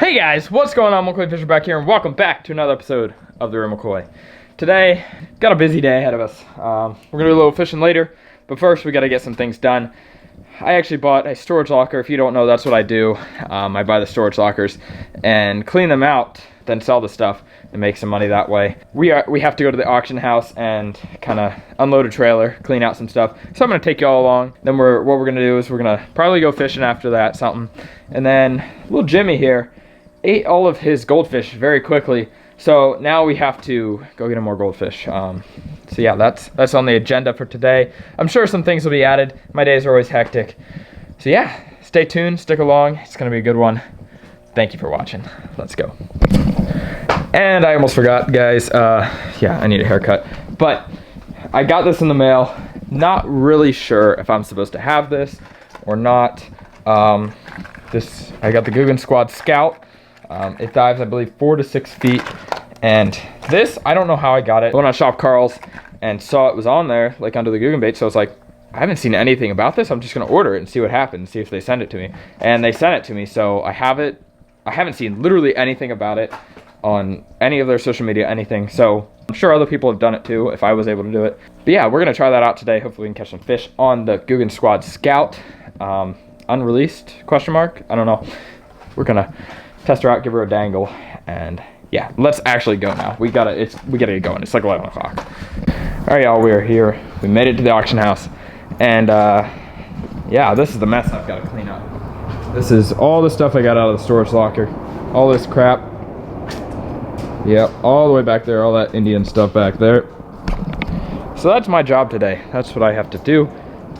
Hey guys, what's going on? McCoy Fisher back here, and welcome back to another episode of The Real McCoy. Today, got a busy day ahead of us. We're gonna do a little fishing later, but first we gotta get some things done. I actually bought a storage locker. If you don't know, that's what I do. I buy the storage lockers and clean them out, then sell the stuff and make some money that way. We have to go to the auction house and kind of unload a trailer, clean out some stuff. So I'm gonna take y'all along. Then what we're gonna do is we're gonna probably go fishing after that, something. And then little Jimmy here ate all of his goldfish very quickly. So now we have to go get him more goldfish. So yeah, that's on the agenda for today. I'm sure some things will be added. My days are always hectic. So yeah, stay tuned, stick along. It's gonna be a good one. Thank you for watching. Let's go. And I almost forgot, guys. Yeah, I need a haircut. But I got this in the mail. Not really sure if I'm supposed to have this or not. I got the Googan Squad Scout. It dives, I believe, 4 to 6 feet. And this, I don't know how I got it. I went on Shop Carl's and saw it was on there, like under the Googan bait. So I was like, I haven't seen anything about this. I'm just gonna order it and see what happens, see if they send it to me. And they sent it to me, so I have it. I haven't seen literally anything about it on any of their social media, anything. So I'm sure other people have done it too, if I was able to do it. But yeah, we're gonna try that out today. Hopefully we can catch some fish on the Googan Squad Scout. Unreleased, question mark? I don't know. We're gonna test her out, give her a dangle, and yeah, let's actually go now. We gotta get going. It's like 11 o'clock. All right, y'all, we are here. We made it to the auction house, and yeah, this is the mess I've got to clean up. This is all the stuff I got out of the storage locker. All this crap. Yep, all the way back there, all that Indian stuff back there. So that's my job today. That's what I have to do.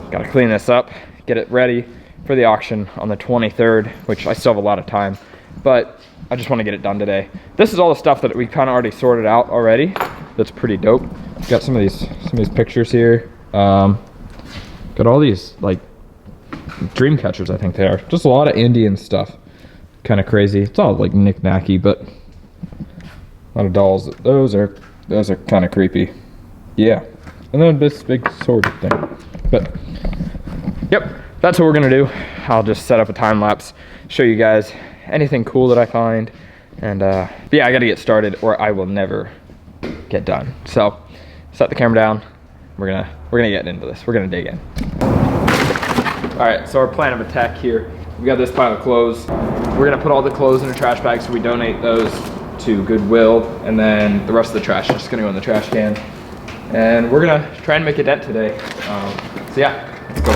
Got to clean this up, get it ready for the auction on the 23rd, which I still have a lot of time, but I just want to get it done today. This is all the stuff that we kind of already sorted out already. That's pretty dope. Got some of these pictures here. Got all these like dream catchers, I think they are. Just a lot of Indian stuff. Kind of crazy. It's all like knick-knacky, but a lot of dolls. Those are kind of creepy. Yeah. And then this big sword thing. But yep, that's what we're gonna do. I'll just set up a time lapse, show you guys anything cool that I find, and but yeah, I gotta get started or I will never get done. So set the camera down. We're gonna get into this. We're gonna dig in. All right, so our plan of attack here, we got this pile of clothes. We're gonna put all the clothes in a trash bag, so we donate those to Goodwill, and then the rest of the trash is just gonna go in the trash can. And we're gonna try and make a dent today. So yeah, let's go.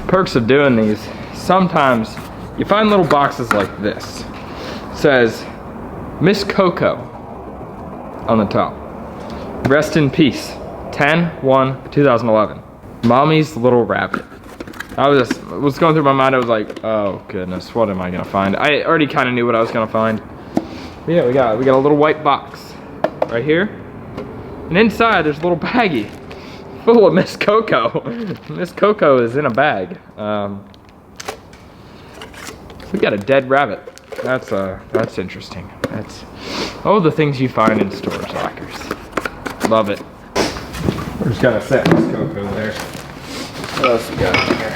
Perks of doing these, sometimes you find little boxes like this. It says Miss Coco on the top. Rest in peace, 10/1/2011. Mommy's little rabbit. I was going through my mind. I was like, oh goodness, what am I gonna find? I already kind of knew what I was gonna find. But yeah, we got a little white box right here, and inside there's a little baggie full of Miss Coco. Miss Coco is in a bag. We got a dead rabbit. That's interesting. That's all the things you find in storage lockers. Love it. We're just gonna set Miss Coco there. What else we got in here?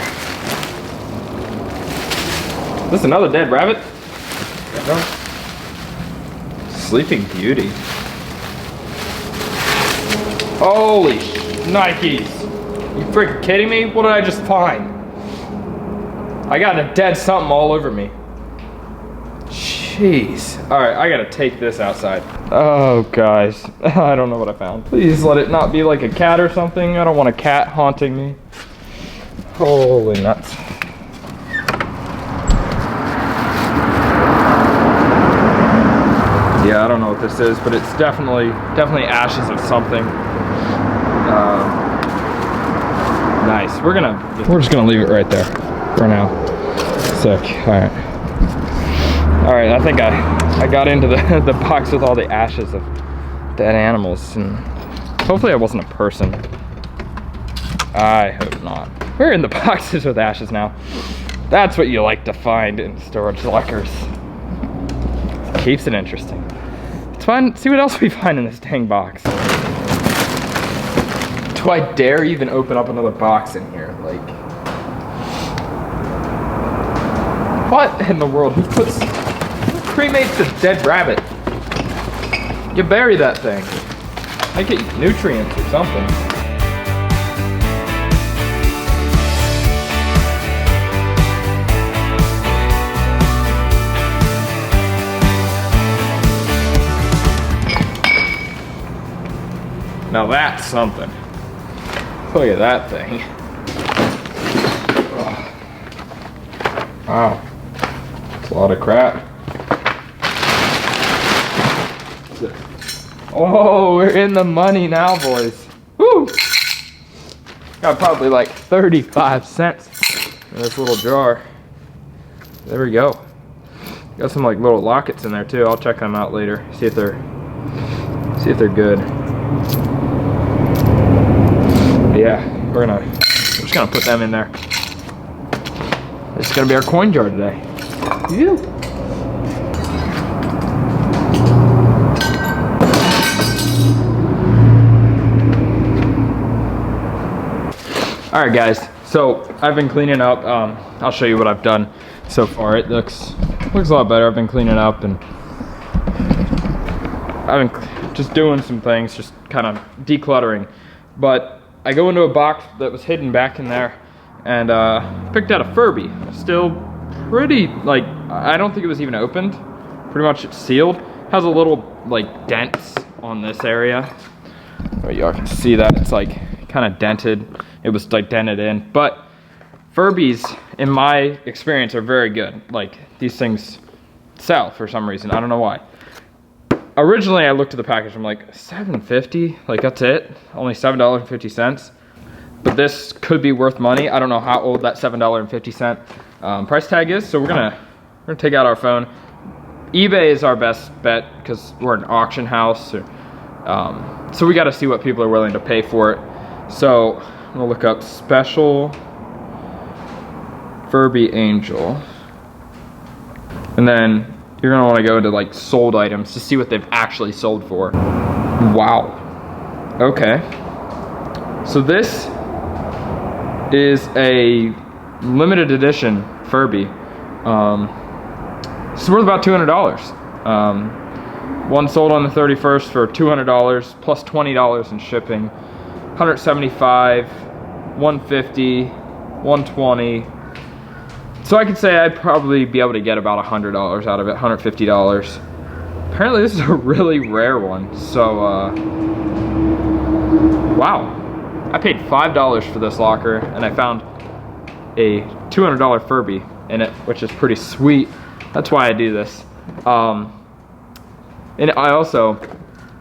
Is this another dead rabbit? No. Sleeping Beauty. Holy Nikes. You freaking kidding me? What did I just find? I got a dead something all over me. Jeez. Alright, I gotta take this outside. Oh, guys. I don't know what I found. Please let it not be like a cat or something. I don't want a cat haunting me. Holy nuts. Yeah, I don't know what this is, but it's definitely ashes of something. Nice. We're just gonna leave it right there for now. Sick. Alright. Alright, I think I got into the box with all the ashes of dead animals, and hopefully I wasn't a person. I hope not. We're in the boxes with ashes now. That's what you like to find in storage lockers. Keeps it interesting. Let's see what else we find in this dang box. Do I dare even open up another box in here? Like, what in the world? Who cremates a dead rabbit? You bury that thing. Make it nutrients or something. Now that's something. Look at that thing. Wow. That's a lot of crap. Oh, we're in the money now, boys. Woo! Got probably like 35 cents in this little jar. There we go. Got some like little lockets in there too. I'll check them out later. See if they're good. Yeah, we're just gonna put them in there. This is gonna be our coin jar today. Ew. All right, guys. So I've been cleaning up. I'll show you what I've done so far. It looks a lot better. I've been cleaning up, and I've been just doing some things, just kind of decluttering. But I go into a box that was hidden back in there, and picked out a Furby. Still pretty, like, I don't think it was even opened. Pretty much it's sealed. Has a little like dents on this area. Oh, y'all can see that. It's like kind of dented. It was like dented in. But Furbies, in my experience, are very good. Like, these things sell for some reason. I don't know why. Originally, I looked at the package, I'm like, $7.50? Like, that's it? Only $7.50? But this could be worth money. I don't know how old that $7.50 price tag is, so we're gonna take out our phone. eBay is our best bet because we're an auction house. So we gotta see what people are willing to pay for it. So I'm gonna look up special Furby Angel. And then you're gonna wanna go into like sold items to see what they've actually sold for. Wow. Okay. So this is a limited edition Furby. It's worth about $200. One sold on the 31st for $200 plus $20 in shipping. 175, 150, 120. So I could say I'd probably be able to get about $100 out of it, $150. Apparently this is a really rare one, so wow. I paid $5 for this locker, and I found a $200 Furby in it, which is pretty sweet. That's why I do this. And I also,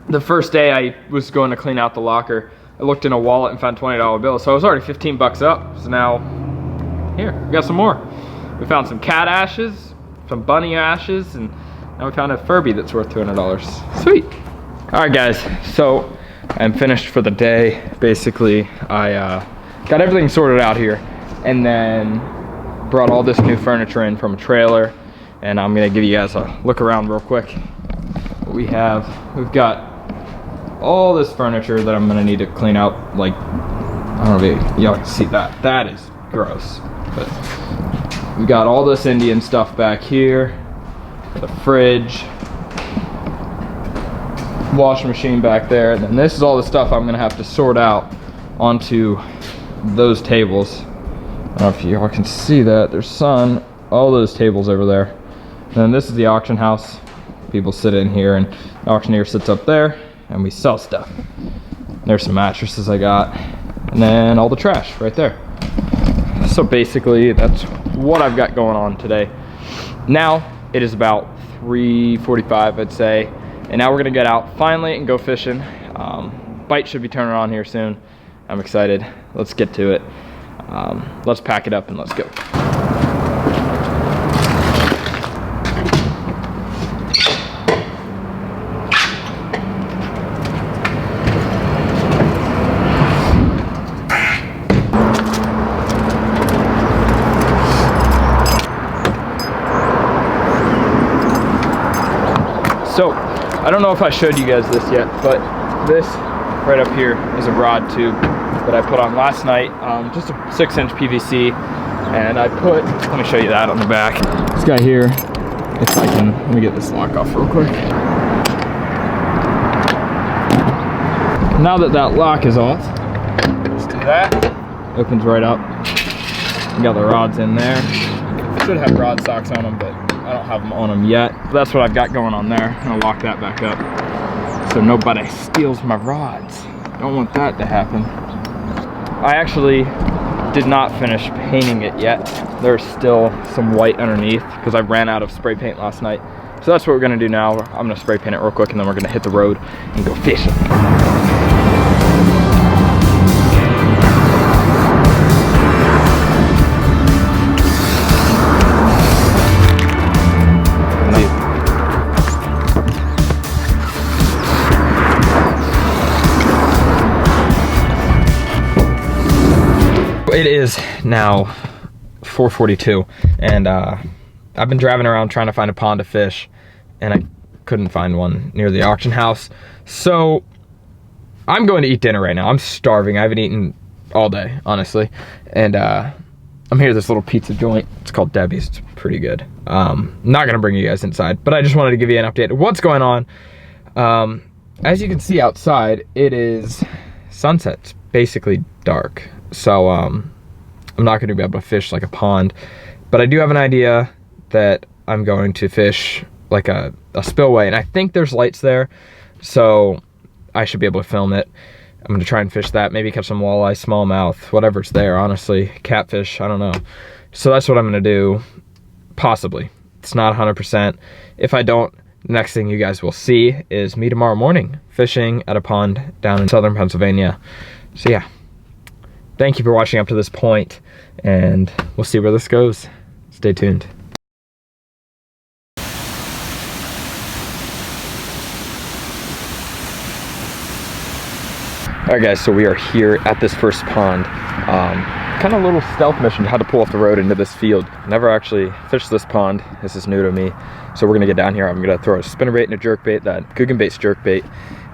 the first day I was going to clean out the locker, I looked in a wallet and found $20 bills, so I was already 15 bucks up. So now, here, we got some more. We found some cat ashes, some bunny ashes, and now we found a Furby that's worth $200. Sweet. All right, guys, so I'm finished for the day. Basically, I got everything sorted out here, and then brought all this new furniture in from a trailer, and I'm gonna give you guys a look around real quick. What we have, we've got all this furniture that I'm gonna need to clean out. Like, I don't know if y'all can see that. That is gross. But we got all this Indian stuff back here. The fridge, washing machine back there, and then this is all the stuff I'm gonna have to sort out onto those tables. I don't know if y'all can see that. There's all those tables over there And this is the auction house. People sit in here, and the auctioneer sits up there, and we sell stuff. There's some mattresses I got, and then all the trash right there. So basically, that's what I've got going on today. Now, it is about 3:45, I'd say, and now we're gonna get out finally and go fishing. Bite should be turning on here soon. I'm excited. Let's get to it. Let's pack it up and let's go. So, I don't know if I showed you guys this yet, but this right up here is a rod tube that I put on last night, just a 6-inch PVC, and I put, let me show you that on the back. This guy here, if I can, let me get this lock off real quick. Now that that lock is off, let's do that. Opens right up. We got the rods in there. Should have rod socks on them, but I don't have them on them yet. That's what I've got going on there. I'm gonna lock that back up so nobody steals my rods. Don't want that to happen. I actually did not finish painting it yet. There's still some white underneath because I ran out of spray paint last night. So that's what we're gonna do now. I'm gonna spray paint it real quick and then we're gonna hit the road and go fishing. It is now 4:42, and I've been driving around trying to find a pond to fish, and I couldn't find one near the auction house. So I'm going to eat dinner right now. I'm starving. I haven't eaten all day, honestly, and I'm here at this little pizza joint. It's called Debbie's. It's pretty good. Not gonna bring you guys inside, but I just wanted to give you an update of what's going on. As you can see outside, it is sunset. It's basically dark. So I'm not going to be able to fish like a pond, but I do have an idea that I'm going to fish like a spillway, and I think there's lights there, so I should be able to film it. I'm going to try and fish that, maybe catch some walleye, smallmouth, whatever's there, honestly, catfish, I don't know. So that's what I'm going to do, possibly. It's not 100%. If I don't, the next thing you guys will see is me tomorrow morning fishing at a pond down in southern Pennsylvania. So yeah. Thank you for watching up to this point, and we'll see where this goes. Stay tuned. Alright guys, so we are here at this first pond. Kind of a little stealth mission, had to pull off the road into this field. Never actually fished this pond. This is new to me. So we're gonna get down here. I'm gonna throw a spinnerbait and a jerkbait, that Googan bait's jerkbait,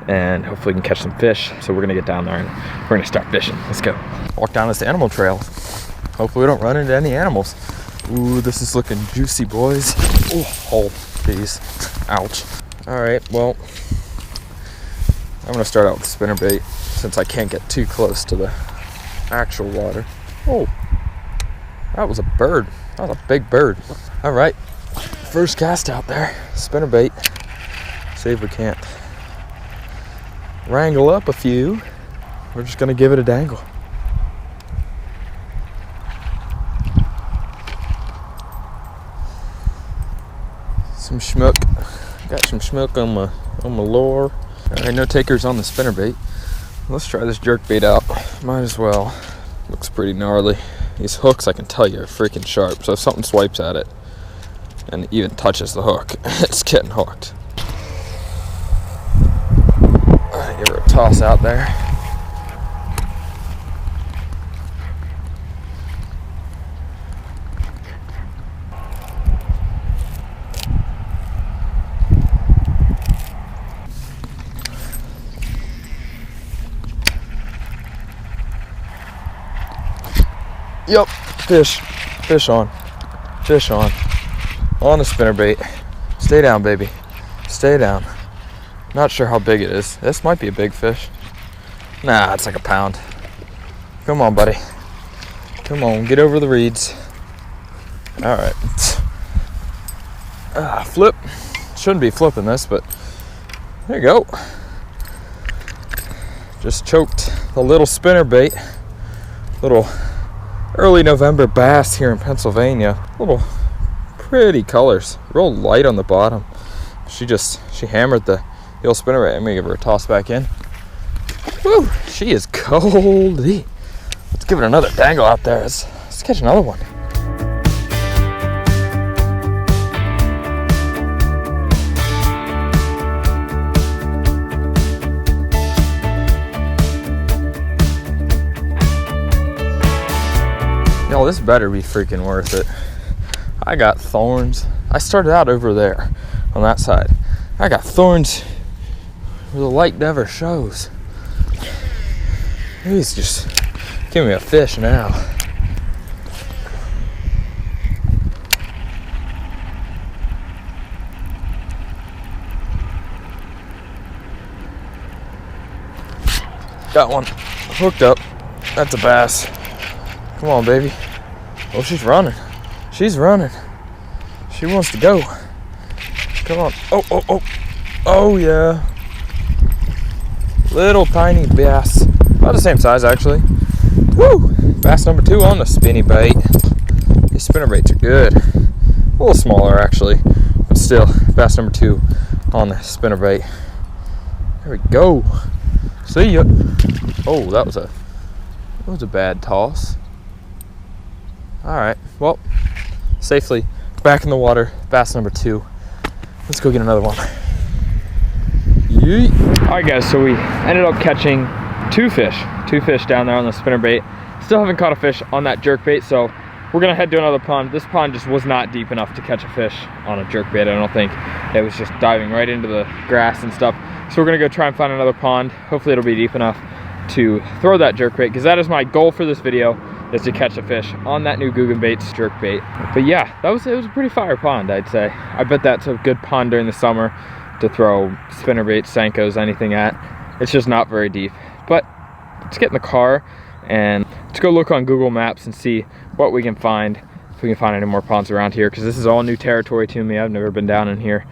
and hopefully we can catch some fish. So we're gonna get down there and we're gonna start fishing. Let's go. Walk down this animal trail. Hopefully we don't run into any animals. Ooh, this is looking juicy, boys. Oh, geez. Ouch. All right, well, I'm gonna start out with spinnerbait since I can't get too close to the actual water. Oh, that was a bird. That was a big bird. All right, first cast out there. Spinnerbait. See if we can't wrangle up a few. We're just gonna give it a dangle. Some schmuck. Got some schmuck on my lure. Alright, no takers on the spinnerbait. Let's try this jerkbait out. Might as well. Looks pretty gnarly. These hooks, I can tell you, are freaking sharp. So if something swipes at it and even touches the hook, it's getting hooked. Alright, give her a toss out there. Yep, fish on the spinnerbait. Stay down, baby, stay down. Not sure how big it is. This might be a big fish. Nah, it's like a pound. Come on, buddy, come on, get over the reeds. All right, Flip. Shouldn't be flipping this, but there you go. Just choked the little spinner bait. Little early November bass here in Pennsylvania. Little pretty colors. Real light on the bottom. She hammered the old spinner bait. I'm gonna give her a toss back in. Woo! She is goldy. Let's give it another dangle out there. Let's catch another one. Yo, this better be freaking worth it. I got thorns. I started out over there on that side. I got thorns where the light never shows. He's just giving me a fish now. Got one hooked up. That's a bass. Come on, baby. Oh, she's running. She's running. She wants to go. Come on. Oh, oh, oh. Oh, yeah. Little tiny bass. About the same size, actually. Woo! Bass number 2 on the spinny bait. These spinner baits are good. A little smaller, actually. But still, bass number 2 on the spinner bait. There we go. See ya. Oh, that was a bad toss. Alright, well, safely back in the water, bass number 2. Let's go get another one. Yeet. Alright guys, so we ended up catching 2 fish down there on the spinnerbait. Still haven't caught a fish on that jerkbait, so we're gonna head to another pond. This pond just was not deep enough to catch a fish on a jerkbait, I don't think. It was just diving right into the grass and stuff. So we're gonna go try and find another pond. Hopefully it'll be deep enough to throw that jerkbait, because that is my goal for this video, is to catch a fish on that new Googan Baits jerkbait. But yeah, it was a pretty fire pond, I'd say. I bet that's a good pond during the summer to throw spinnerbaits, Senkos, anything at. It's just not very deep. But let's get in the car and let's go look on Google Maps and see what we can find, if we can find any more ponds around here, because this is all new territory to me. I've never been down in here.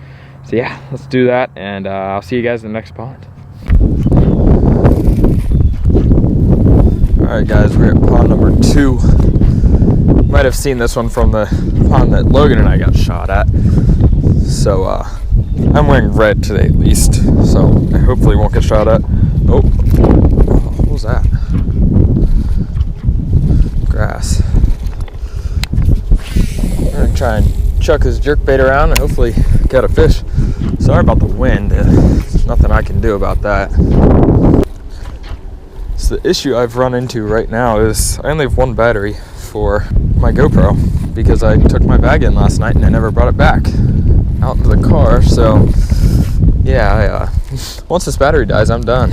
So yeah, let's do that, and I'll see you guys in the next pond. Alright guys, we're at pond number 2. Might have seen this one from the pond that Logan and I got shot at. So I'm wearing red today at least, so I hopefully won't get shot at. Oh, what was that? Grass. I'm gonna try and chuck this jerkbait around and hopefully get a fish. Sorry about the wind, there's nothing I can do about that. So the issue I've run into right now is I only have 1 battery for my GoPro because I took my bag in last night and I never brought it back out into the car. So yeah, once this battery dies, I'm done.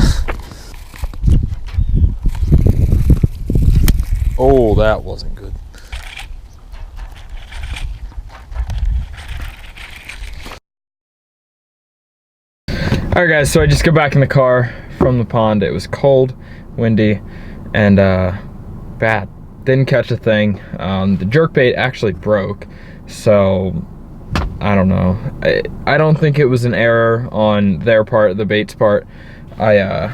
Oh, that wasn't good. Alright guys, so I just got back in the car from the pond. It was cold, windy, and bad. Didn't catch a thing. The jerkbait actually broke, so I don't know. I don't think it was an error on their part, the bait's part. I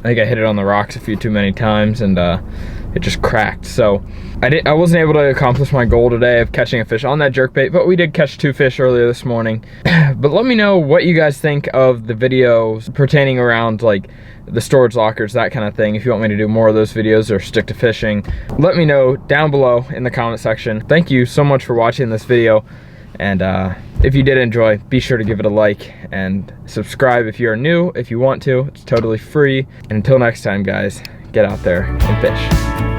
think I hit it on the rocks a few too many times, and it just cracked. So I wasn't able to accomplish my goal today of catching a fish on that jerkbait, but we did catch 2 fish earlier this morning. But let me know what you guys think of the videos pertaining around like the storage lockers, that kind of thing. If you want me to do more of those videos or stick to fishing, let me know down below in the comment section. Thank you so much for watching this video, and if you did enjoy, be sure to give it a like and subscribe if you're new. If you want to, it's totally free. And until next time guys, get out there and fish.